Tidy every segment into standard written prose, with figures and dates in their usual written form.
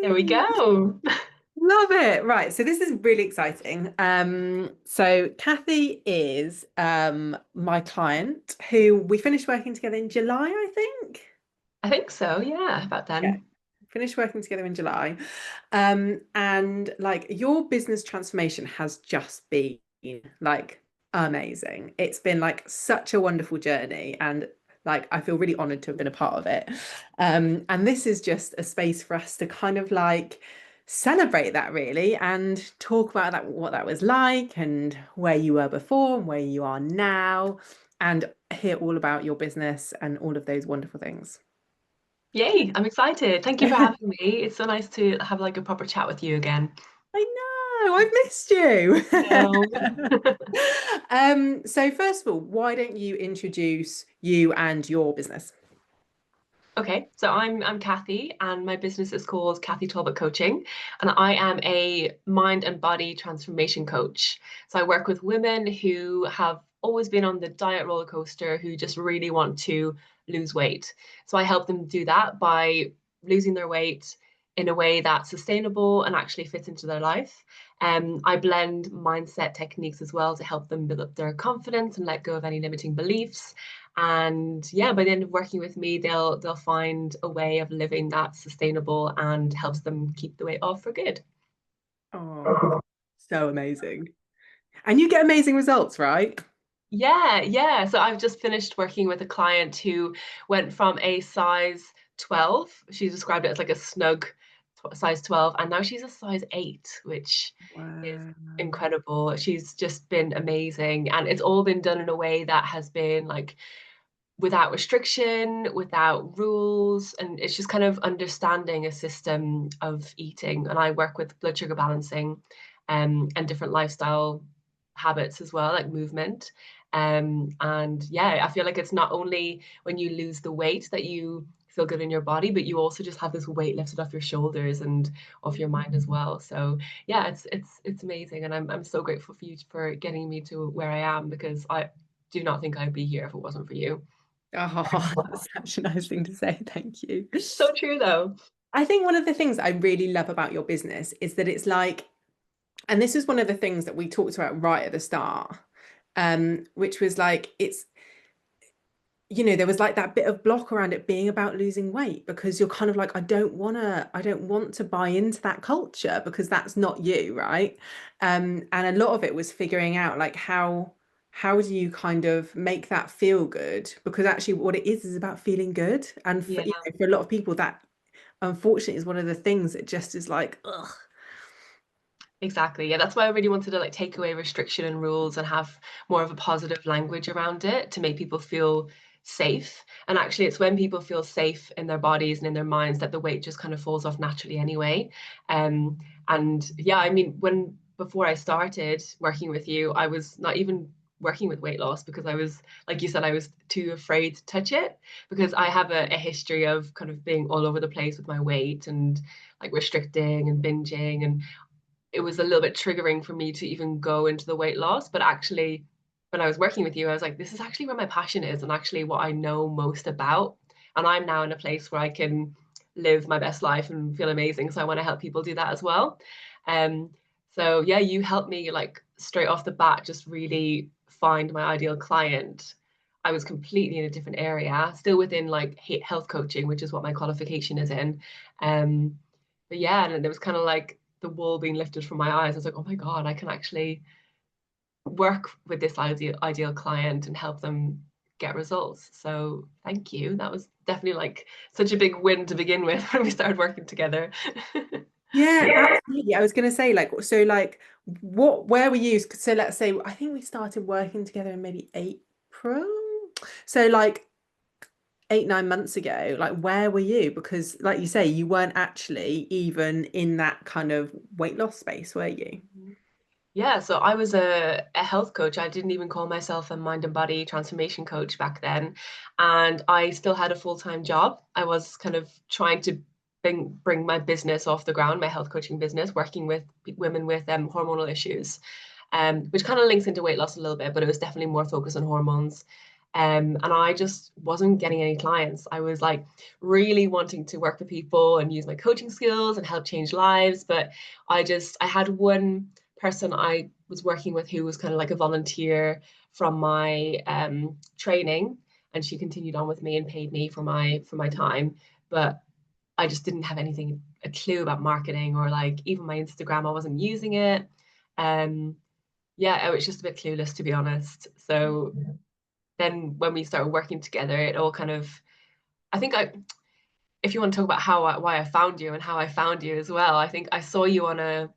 There we Yay! go. Love it. Right. So this is really exciting. So Cathy is my client who we finished working together in July, I think. I think so, yeah, about Yeah. then. Finished working together in July. And like your business transformation has just been like amazing. It's been like such a wonderful journey and like I feel really honored to have been a part of it. And this is just a space for us to kind of like celebrate that really and talk about that what that was like and where you were before and where you are now and hear all about your business and all of those wonderful things. Yay, I'm excited. Thank you for having me. It's so nice to have like a proper chat with you again. I know, I've missed you. No. So first of all, why don't you introduce you and your business? Okay, so I'm Cathy, and my business is called Cathy Talbot Coaching, and I am a mind and body transformation coach. So I work with women who have always been on the diet roller coaster, who just really want to lose weight. So I help them do that by losing their weight in a way that's sustainable and actually fits into their life. I blend mindset techniques as well to help them build up their confidence and let go of any limiting beliefs. And yeah, by the end of working with me, they'll find a way of living that's sustainable and helps them keep the weight off for good. Oh, so amazing. And you get amazing results, right? Yeah, yeah. So I've just finished working with a client who went from a size 12. She described it as like a snug size 12, and now she's a size 8, which is Wow. incredible. She's just been amazing, and it's all been done in a way that has been like without restriction, without rules, and it's just kind of understanding a system of eating. And I work with blood sugar balancing, and different lifestyle habits as well, like movement. And yeah, I feel like it's not only when you lose the weight that you feel good in your body, but you also just have this weight lifted off your shoulders and off your mind as well. So yeah, it's amazing, and I'm so grateful for you for getting me to where I am, because I do not think I'd be here if it wasn't for you. Oh, that's such a nice thing to say. Thank you. So true though. I think one of the things I really love about your business is that it's like, and this is one of the things that we talked about right at the start, which was like it's there was like that bit of block around it being about losing weight because you're kind of like, I don't want to buy into that culture because that's not you, right? And a lot of it was figuring out like how do you kind of make that feel good? Because actually what it is about feeling good. And for, Yeah, for a lot of people, that unfortunately is one of the things that just is like, ugh. exactly. Yeah, that's why I really wanted to like take away restriction and rules and have more of a positive language around it to make people feel safe. And actually, it's when people feel safe in their bodies and in their minds that the weight just kind of falls off naturally anyway. Um, and yeah, I mean, when before I started working with you, I was not even working with weight loss because I was, like you said, I was too afraid to touch it because I have a history of kind of being all over the place with my weight and like restricting and binging, and it was a little bit triggering for me to even go into the weight loss. But actually, when I was working with you, I was like, this is actually where my passion is and actually what I know most about. And I'm now in a place where I can live my best life and feel amazing. So I want to help people do that as well. Um, so yeah, you helped me like straight off the bat, just really find my ideal client. I was completely in a different area, still within like health coaching, which is what my qualification is in. Um, but yeah, and it was kind of like the wall being lifted from my eyes. I was like, oh my God, I can actually work with this ideal client and help them get results. So thank you. That was definitely like such a big win to begin with when we started working together. Yeah, absolutely. I was going to say, like, so, like, where were you? So, let's say, I think we started working together in maybe April. So, like, 8, 9 months ago, like, where were you? Because, like you say, you weren't actually even in that kind of weight loss space, were you? Yeah, so I was a health coach. I didn't even call myself a mind and body transformation coach back then. And I still had a full-time job. I was kind of trying to bring my business off the ground, my health coaching business, working with women with hormonal issues, which kind of links into weight loss a little bit, but it was definitely more focused on hormones. And I just wasn't getting any clients. I was like really wanting to work with people and use my coaching skills and help change lives. But I had one person I was working with who was kind of like a volunteer from my training, and she continued on with me and paid me for my time. But I just didn't have anything, a clue about marketing, or like even my Instagram, I wasn't using it. Um, yeah, I was just a bit clueless, to be honest. So then when we started working together, it all kind of, I think if you want to talk about why I found you and how I found you as well, I think I saw you on an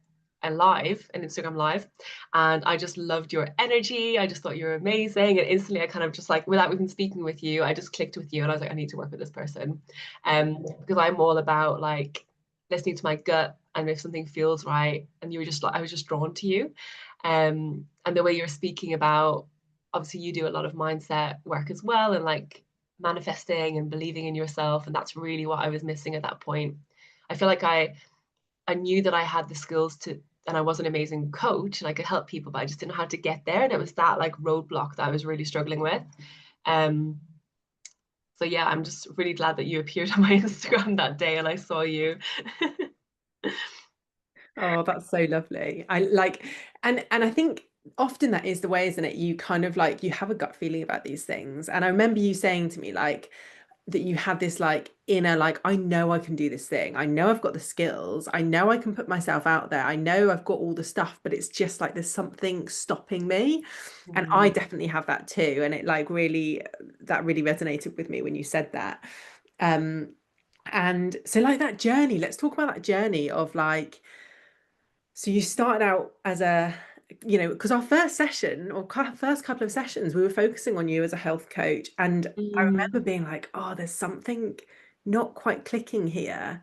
Instagram live, and I just loved your energy. I just thought you were amazing, and instantly I kind of just like, without even speaking with you, I just clicked with you, and I was like, I need to work with this person, because I'm all about like listening to my gut, and if something feels right, and you were just like, I was just drawn to you, and the way you're speaking about, obviously you do a lot of mindset work as well, and like manifesting and believing in yourself, and that's really what I was missing at that point. I feel like I knew that I had the skills to, and I was an amazing coach and I could help people, but I just didn't know how to get there, and it was that like roadblock that I was really struggling with. um so yeah, I'm just really glad that you appeared on my Instagram that day and I saw you. Oh, that's so lovely. I like, and I think often that is the way, isn't it? You kind of like you have a gut feeling about these things. And I remember you saying to me like that you had this like inner like, I know I can do this thing. I know I've got the skills. I know I can put myself out there. I know I've got all the stuff, but it's just like there's something stopping me. And I Mhm. definitely have that too. And it like really that really resonated with me when you said that. Um and so like that journey, let's talk about that journey of like so you started out as a, you know, because our first session or first couple of sessions, we were focusing on you as a health coach. And I remember Mm, being like, oh, there's something not quite clicking here.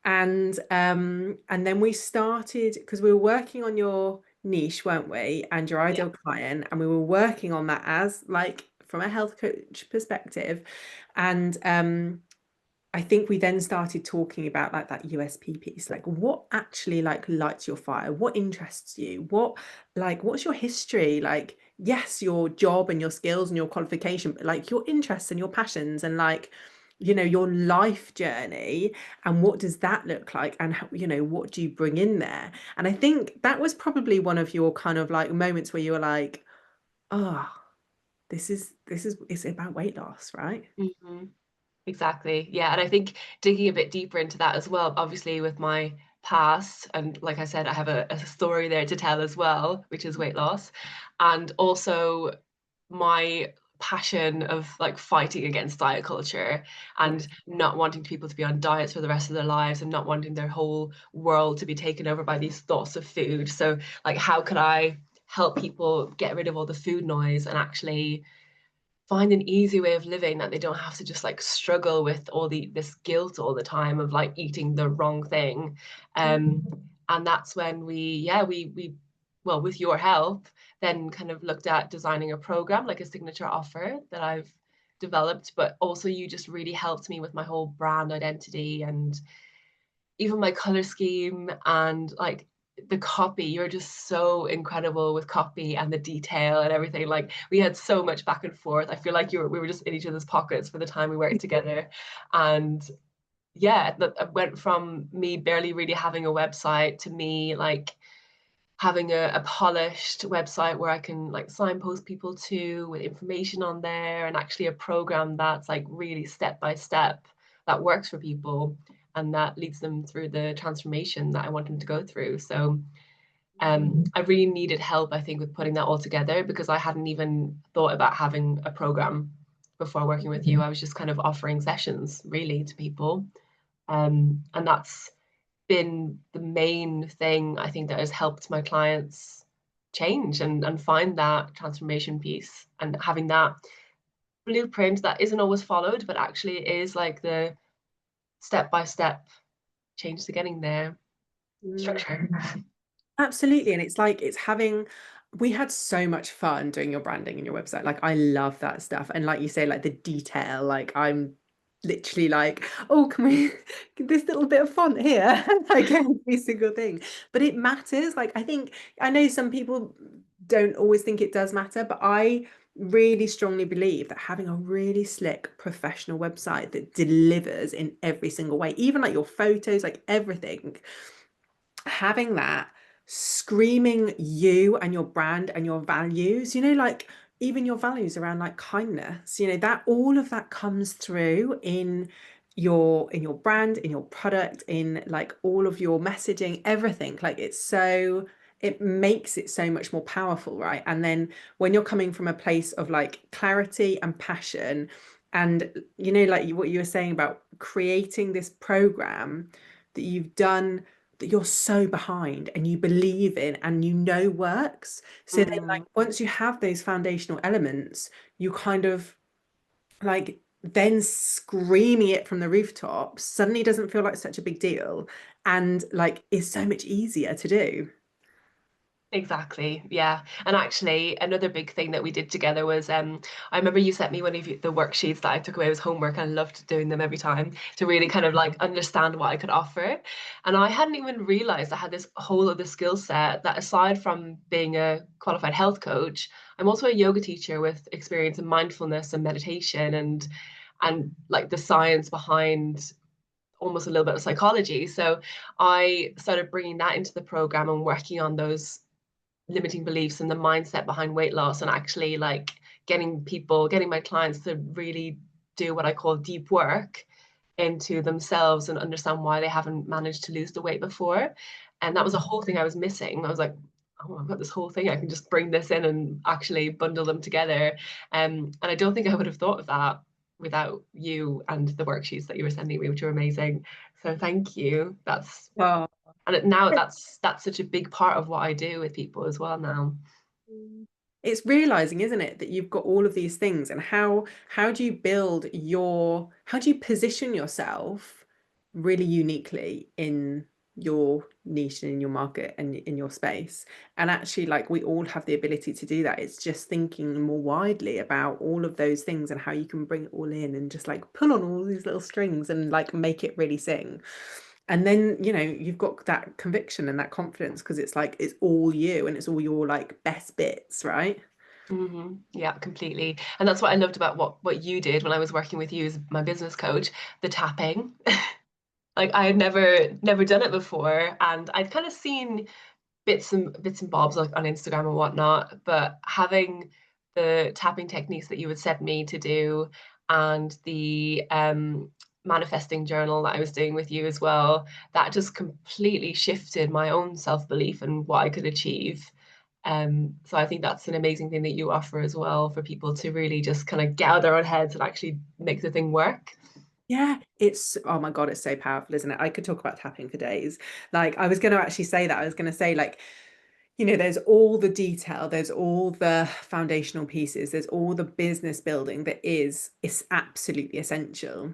And then we started because we were working on your niche, weren't we? And your yeah. ideal client. And we were working on that as like from a health coach perspective. And I think we then started talking about like that USP piece, like what actually like lights your fire, what interests you, what like what's your history, like yes, your job and your skills and your qualification, but like your interests and your passions and like you know your life journey and what does that look like and how, you know what do you bring in there? And I think that was probably one of your kind of like moments where you were like, oh, this is it's about weight loss, right? Mhm. Exactly. Yeah. And I think digging a bit deeper into that as well, obviously with my past, and like I said, I have a story there to tell as well, which is weight loss. And also my passion of like fighting against diet culture Yes. and not wanting people to be on diets for the rest of their lives and not wanting their whole world to be taken over by these thoughts of food. So like how could I help people get rid of all the food noise and actually find an easy way of living that they don't have to just like struggle with all this guilt all the time of like eating the wrong thing. um and that's when we well, with your help, then kind of looked at designing a program, like a signature offer that I've developed, but also you just really helped me with my whole brand identity and even my color scheme and like the copy. You're just so incredible with copy and the detail and everything. Like we had so much back and forth. I feel like we were just in each other's pockets for the time we worked together. And yeah, that went from me barely really having a website to me like having a polished website where I can like signpost people to with information on there, and actually a program that's like really step by step that works for people and that leads them through the transformation that I want them to go through. So I really needed help, I think, with putting that all together because I hadn't even thought about having a program before working with you. I was just kind of offering sessions really to people. And that's been the main thing I think that has helped my clients change and find that transformation piece, and having that blueprint that isn't always followed, but actually is like the step by step change to getting there Mm. structure. Absolutely. And it's like it's having we had so much fun doing your branding and your website. Like I love that stuff. And like you say, like the detail, like I'm literally like, oh, can we this little bit of font here? Like every single thing. But it matters. Like I think I know some people don't always think it does matter, but I really strongly believe that having a really slick professional website that delivers in every single way, even like your photos, like everything, having that screaming you and your brand and your values, like even your values around like kindness, that all of that comes through in your brand, in your product, in like all of your messaging, everything. Like it makes it so much more powerful, right? And then when you're coming from a place of like clarity and passion, and like what you were saying about creating this program that you've done, that you're so behind and you believe in and works. So then like Mm. once you have those foundational elements, you kind of like then screaming it from the rooftops suddenly doesn't feel like such a big deal, and like is so much easier to do. Exactly, yeah. And actually, another big thing that we did together was I remember you sent me one of the worksheets that I took away as homework, and I loved doing them every time to really kind of like understand what I could offer. And I hadn't even realized I had this whole other skill set that aside from being a qualified health coach, I'm also a yoga teacher with experience in mindfulness and meditation and like the science behind almost a little bit of psychology. So I started bringing that into the program and working on those limiting beliefs and the mindset behind weight loss, and actually like getting my clients to really do what I call deep work into themselves and understand why they haven't managed to lose the weight before. And that was a whole thing I was missing. I was like, oh, I've got this whole thing. I can just bring this in and actually bundle them together. And I don't think I would have thought of that without you and the worksheets that you were sending me, which are amazing. So thank you. Oh. Now that's such a big part of what I do with people as well now. It's realizing, isn't it, that you've got all of these things, and how do you how do you position yourself really uniquely in your niche and in your market and in your space? And actually, like we all have the ability to do that. It's just thinking more widely about all of those things and how you can bring it all in and just like pull on all these little strings and like make it really sing. And then, you've got that conviction and that confidence because it's like it's all you and it's all your like best bits, right? Yeah, completely. And that's what I loved about what you did when I was working with you as my business coach, the tapping. Like I had never done it before, and I'd kind of seen bits and bobs like on Instagram and whatnot, but having the tapping techniques that you would set me to do and the manifesting journal that I was doing with you as well, that just completely shifted my own self-belief and what I could achieve. So I think that's an amazing thing that you offer as well for people to really just kind of get out of their own heads and actually make the thing work. Yeah, oh my God, it's so powerful, isn't it? I could talk about tapping for days. Like, I was going to actually say that. I was going to say, like, there's all the detail, there's all the foundational pieces, there's all the business building that is absolutely essential.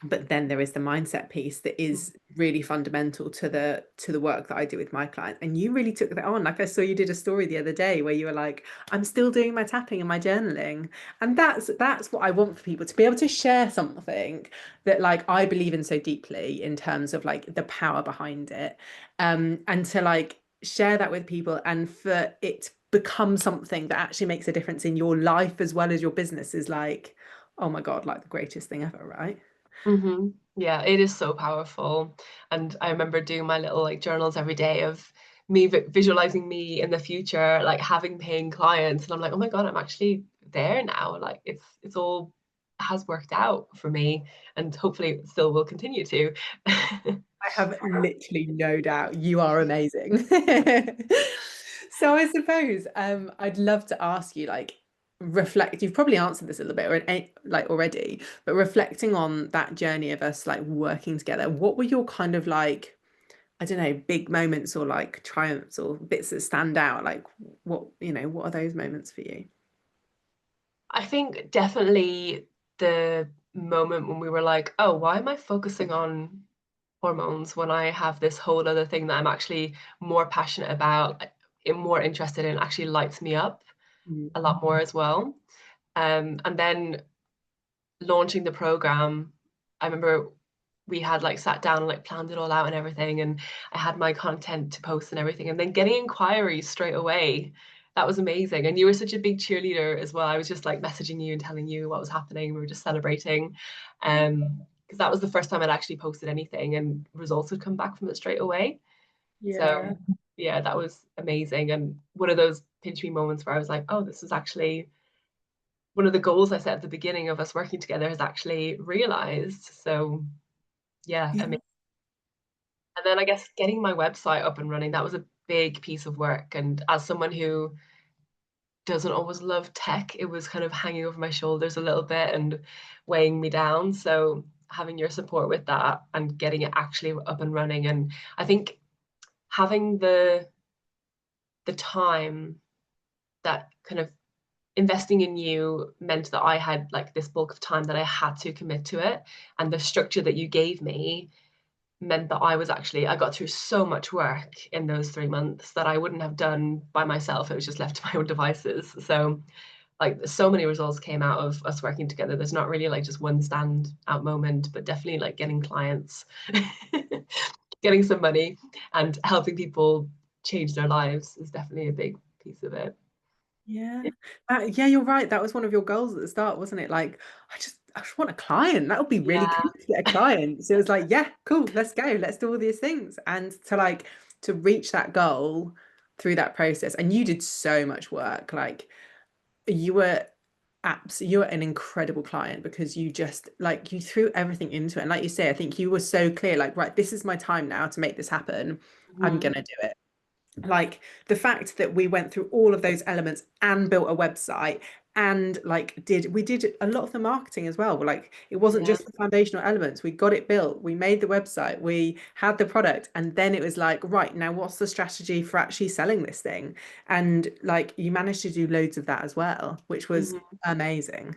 But then there is the mindset piece that is really fundamental to the work that I do with my clients. And you really took that on. Like I saw you did a story the other day where you were like, I'm still doing my tapping and my journaling. And that's what I want for people, to be able to share something that like I believe in so deeply in terms of like the power behind it. And to like share that with people and for it to become something that actually makes a difference in your life as well as your business is like, oh my God, like the greatest thing ever, right? Yeah, it is so powerful. And I remember doing my little like journals every day of me visualizing me in the future, like having paying clients. And I'm like, oh my God, I'm actually there now. Like it's all has worked out for me and hopefully it still will continue to. I have literally no doubt you are amazing. So I suppose I'd love to ask you like reflect, you've probably answered this a little bit or like already, but reflecting on that journey of us like working together, what were your kind of like, I don't know, big moments or like triumphs or bits that stand out? Like what are those moments for you? I think definitely the moment when we were like, oh, why am I focusing on hormones when I have this whole other thing that I'm actually more passionate about, am more interested in, actually lights me up Mm. a lot more as well. And then launching the program, I remember we had like sat down and like planned it all out and everything, and I had my content to post and everything, and then getting inquiries straight away that was amazing. And you were such a big cheerleader as well. I was just like messaging you and telling you what was happening. We were just celebrating. Because that was the first time I'd actually posted anything and results had come back from it straight away. Yeah. So yeah, that was amazing. And one of those pinch me moments where I was like, oh, this is actually one of the goals I set at the beginning of us working together has actually realized. So yeah, Yeah. amazing. And then I guess getting my website up and running, that was a big piece of work. And as someone who doesn't always love tech, it was kind of hanging over my shoulders a little bit and weighing me down. So having your support with that and getting it actually up and running. And I think having the time that kind of investing in you meant that I had like this bulk of time that I had to commit to it. And the structure that you gave me meant that I got through so much work in those 3 months that I wouldn't have done by myself. It was just left to my own devices. So like so many results came out of us working together. There's not really like just one stand out moment, but definitely like getting clients, getting some money and helping people change their lives is definitely a big piece of it. Yeah. Yeah, you're right. That was one of your goals at the start, wasn't it? Like, I just want a client. That would be really Yeah. cool to get a client. So it was like, yeah, cool, let's go. Let's do all these things. And to reach that goal through that process. And you did so much work. Like you were you were an incredible client because you just like you threw everything into it. And like you say, I think you were so clear, like, right, this is my time now to make this happen. I'm Mhm. gonna do it. Like the fact that we went through all of those elements and built a website and like did we did a lot of the marketing as well. Like it wasn't Yeah. just the foundational elements. We got it built, we made the website, we had the product, and then it was like, right, now what's the strategy for actually selling this thing? And like you managed to do loads of that as well, which was Mhm. amazing.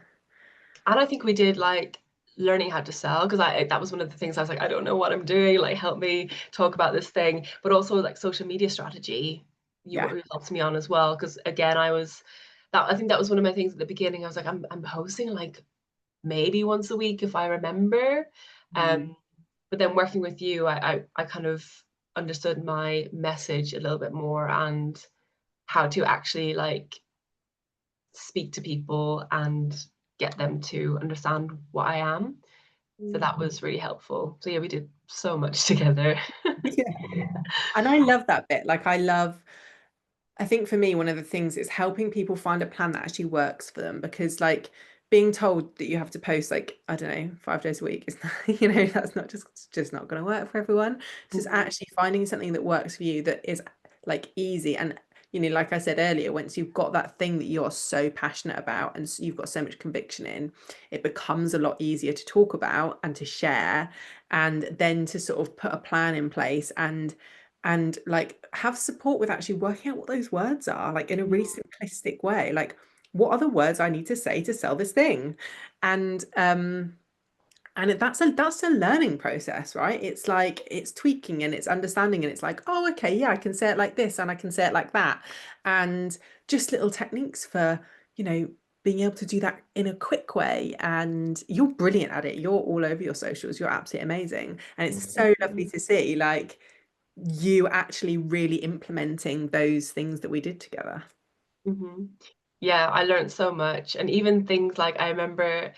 And I think we did like learning how to sell because I that was one of the things I was like, I don't know what I'm doing. Like, help me talk about this thing. But also like social media strategy, Yeah. you helped me on as well. Because again, I think that was one of my things at the beginning. I was like, I'm posting like maybe once a week if I remember. Mm. But then working with you, I kind of understood my message a little bit more and how to actually like speak to people and get them to understand what I am. So Mm. that was really helpful. So yeah, we did so much together. Yeah. And I love that bit. Like I think for me, one of the things is helping people find a plan that actually works for them because like being told that you have to post like, I don't know, 5 days a week is not, that's not just not going to work for everyone. Just Mhm. actually finding something that works for you that is like easy and like I said earlier, once you've got that thing that you're so passionate about and you've got so much conviction in, it becomes a lot easier to talk about and to share and then to sort of put a plan in place and like have support with actually working out what those words are, like in a really simplistic way. Like, what are the words I need to say to sell this thing? And that's a learning process, right? It's like it's tweaking and it's understanding and it's like, oh, okay, yeah, I can say it like this and I can say it like that. And just little techniques for, being able to do that in a quick way. And you're brilliant at it. You're all over your socials. You're absolutely amazing. And it's so lovely to see like you actually really implementing those things that we did together. Hmm. Yeah, I learned so much. And even things like I remember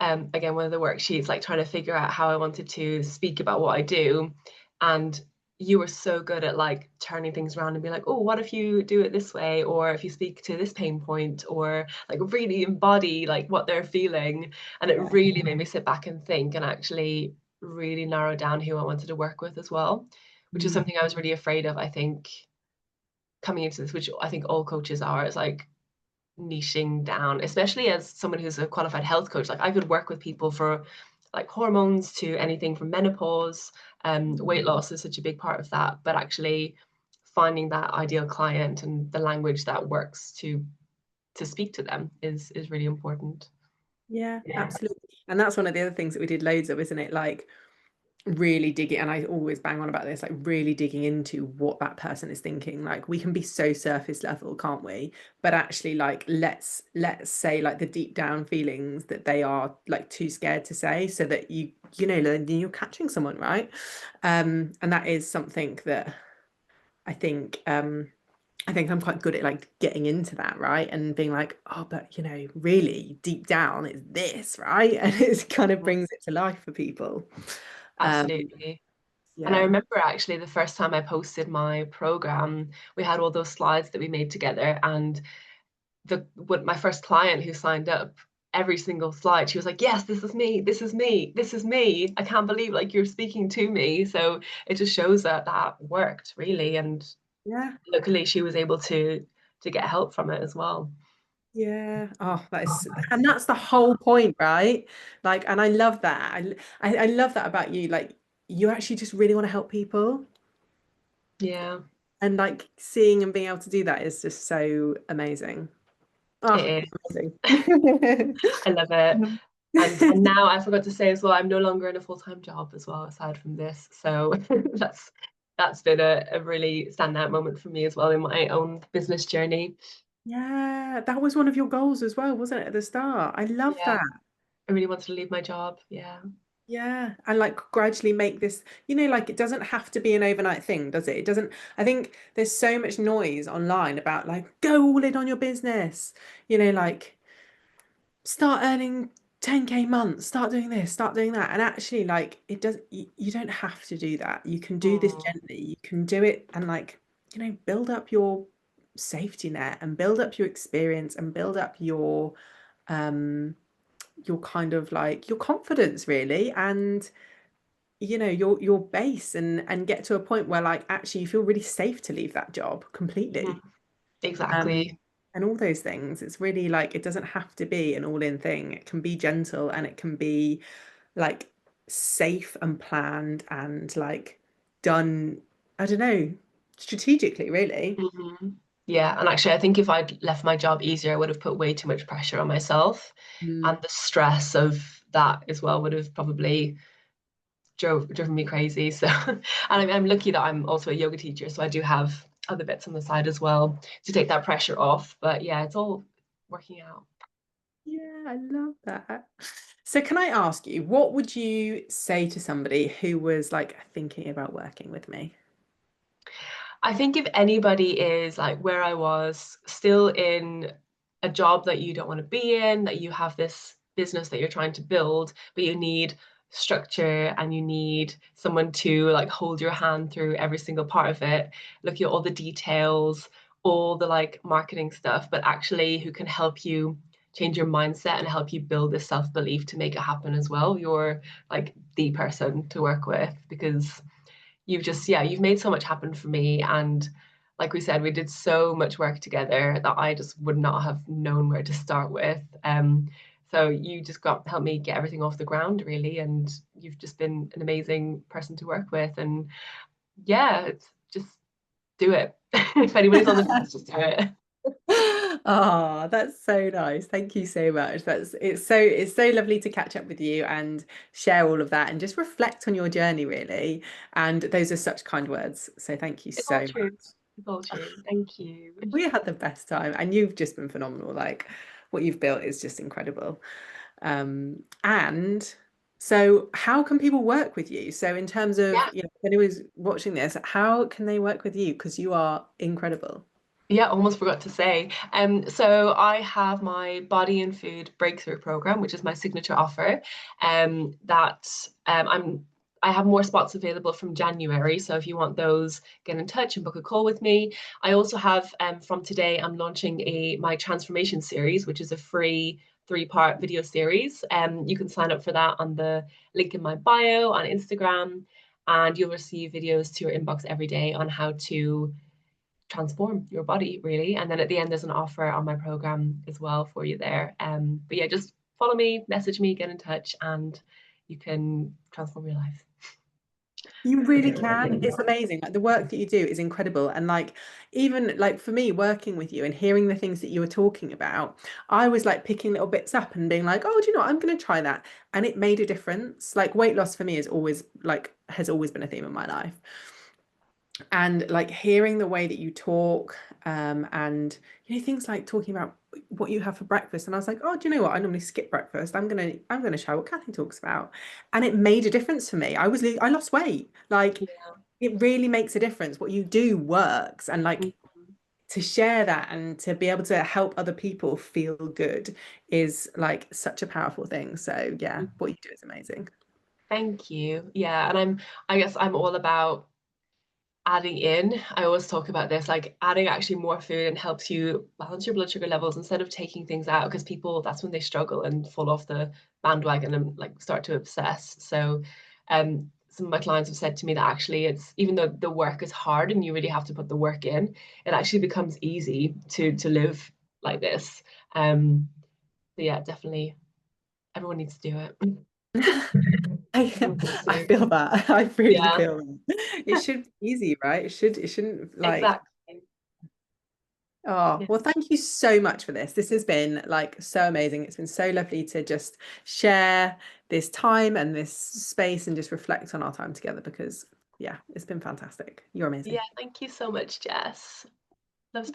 again one of the worksheets like trying to figure out how I wanted to speak about what I do. And you were so good at like turning things around and be like, oh, what if you do it this way? Or if you speak to this pain point, or like really embody like what they're feeling. And it Yeah. really made me sit back and think and actually really narrow down who I wanted to work with as well, which is Mm. something I was really afraid of, I think, coming into this, which I think all coaches are, is like niching down, especially as someone who's a qualified health coach. Like I could work with people for like hormones to anything from menopause. Weight loss is such a big part of that, but actually finding that ideal client and the language that works to speak to them is really important. Yeah, absolutely. And that's one of the other things that we did loads of, isn't it? Like really digging, and I always bang on about this, like really digging into what that person is thinking. Like we can be so surface level, can't we? But actually, like let's say like the deep down feelings that they are like too scared to say, so that then you're catching someone, right? And that is something that I think I think I'm quite good at like getting into that, right? And being like, oh, but really deep down it's this, right? And it kind of Mhm. brings it to life for people. Um, Absolutely. And I yeah. remember actually the first time I posted my program, we had all those slides that we made together, and my first client who signed up, every single slide, she was like, "Yes, this is me, this is me, this is me. I can't believe like you're speaking to me." So it just shows that that worked really, and Yeah. luckily she was able to get help from it as well. Yeah. Oh, and that's the whole point, right? Like, and I love that. I love that about you. Like, you actually just really want to help people. Yeah, And like seeing and being able to do that is just so amazing. Oh, it amazing. is. I love it. And now I forgot to say as well, I'm no longer in a full-time job as well, aside from this. So that's that's been a really standout moment for me as well in my own business journey. Yeah, that was one of your goals as well, wasn't it, at the start? I love Yeah, that. I really wanted to leave my job. Yeah. Yeah, and like gradually make this, like it doesn't have to be an overnight thing, does it? It doesn't, I think there's so much noise online about like go all in on your business, like start earning 10K months, start doing this, start doing that. And actually, like it does, you don't have to do that. You can do this Mm, gently. You can do it and like, build up your safety net and build up your experience and build up um your kind of like your confidence really and your base and get to a point where like actually you feel really safe to leave that job mhm, completely. Um, exactly. and all those things. It's really like it doesn't have to be an all-in thing. It can be gentle and it can be like safe and planned and like done, I don't know, strategically, really. Mhm. Yeah, and actually, I think if I'd left my job easier, I would have put way too much pressure on myself, Mm. and the stress of that as well would have probably driven me crazy. So, and I'm lucky that I'm also a yoga teacher, so I do have other bits on the side as well to take that pressure off. But yeah, it's all working out. Yeah, I love that. So can I ask you, what would you say to somebody who was like thinking about working with me? I think if anybody is like where I was, still in a job that you don't want to be in, that you have this business that you're trying to build, but you need structure and you need someone to like hold your hand through every single part of it, look at all the details, all the like marketing stuff, but actually who can help you change your mindset and help you build this self-belief to make it happen as well. You're like the person to work with because you've just, yeah, you've made so much happen for me. And like we said, we did so much work together that I just would not have known where to start with. So you just got helped me get everything off the ground, really, and you've just been an amazing person to work with. And yeah, it's just do it. If anybody's on the fence, just do it. Oh, that's so nice. Thank you so much. It's so lovely to catch up with you and share all of that and just reflect on your journey, really. And those are such kind words. So thank you It's all so true. much. It's all true. Thank you. We had the best time and you've just been phenomenal. Like what you've built is just incredible. And so how can people work with you? So in terms of, Yeah. if anyone's watching this, how can they work with you? Because you are incredible. Yeah, almost forgot to say. So I have my body and food breakthrough program, which is my signature offer. That I have more spots available from January. So if you want those, get in touch and book a call with me. I also have from today, I'm launching my transformation series, which is a free 3-part video series. You can sign up for that on the link in my bio on Instagram, and you'll receive videos to your inbox every day on how to transform your body really. And then at the end there's an offer on my program as well for you there. But yeah, just follow me, message me, get in touch, and you can transform your life. You really can. It's amazing. Like the work that you do is incredible. And like even like for me working with you and hearing the things that you were talking about, I was like picking little bits up and being like, oh, do you know what? I'm going to try that. And it made a difference. Like weight loss for me has always been a theme in my life. And like hearing the way that you talk, and things like talking about what you have for breakfast. And I was like, oh, do you know what? I normally skip breakfast. I'm gonna try what Cathy talks about. And it made a difference for me. I lost weight. Like Yeah. it really makes a difference. What you do works. And like Mhm. to share that and to be able to help other people feel good is like such a powerful thing. So yeah, what you do is amazing. Thank you. Yeah, and I guess I'm all about adding in. I always talk about this, like adding actually more food and helps you balance your blood sugar levels instead of taking things out, because people, that's when they struggle and fall off the bandwagon and like start to obsess. So some of my clients have said to me that actually it's, even though the work is hard and you really have to put the work in, it actually becomes easy to live like this. So yeah, definitely everyone needs to do it. I Everyone needs I to. feel that. I really Yeah, feel that. It should be easy, right? It shouldn't like exactly. oh, Yeah. well, thank you so much for this. This has been like so amazing. It's been so lovely to just share this time and this space and just reflect on our time together because yeah, it's been fantastic. You're Yeah, amazing. thank you so much, Jess.